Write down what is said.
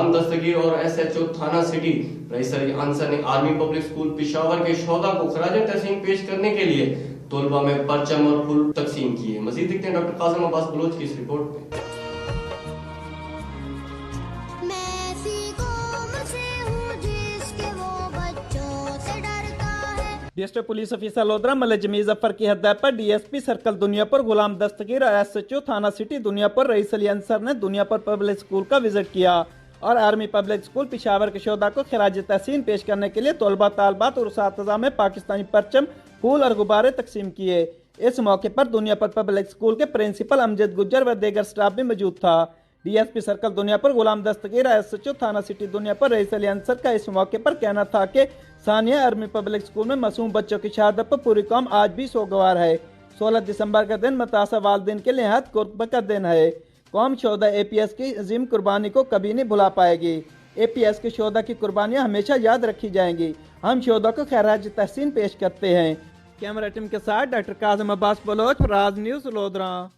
गुलाम दस्तगीर और SHO थाना city rice Ali Ansar ने आर्मी पब्लिक स्कूल पेशावर के शोधा को खराज तहसीन पेश करने के लिए तलबा में परचम और फूल तकसीम किए। मजीद देखते हैं डॉक्टर कासिम अब्बास बलोच की इस रिपोर्ट में। District police officer Lodhran Malik Jamil Zafar की हदायत पर DSP सर्कल दुनियापुर गुलाम दस्तगीर और SHO थाना सिटी दुनियापुर रईस अली अंसर ने दुनियापुर पब्लिक स्कूल का विजिट किया और आर्मी पब्लिक स्कूल पेशावर के शोधा को खराज तहसीन पेश करने के लिए तलबा तालबात और उसातिज़ा में पाकिस्तानी परचम, फूल और गुब्बारे तकसीम किए। इस मौके पर दुनियापुर पब्लिक स्कूल के प्रिंसिपल अमजद गुज्जर व दीगर स्टाफ भी मौजूद था। DSP सर्कल दुनियापुर गुलाम दस्तगीर SHO थाना सिटी दुनियापुर रईस अली अंसर का इस मौके पर कहना था कि सानिया आर्मी पब्लिक स्कूल में मासूम बच्चों की शहादत पर पूरी कौम आज भी सोगवार है। 16 दिसंबर का दिन मुतासा वालिदैन के लिए निहायत कुर्ब का दिन है। कौम शोधा APS की अजीम कुर्बानी को कभी नहीं भुला पाएगी। APS के शोधा की कुर्बानियाँ हमेशा याद रखी जाएंगी। हम शोधा को खराज तहसीन पेश करते हैं। कैमरा टीम के साथ डॉक्टर कासिम अब्बास बलोच, राज न्यूज़ लोधरा।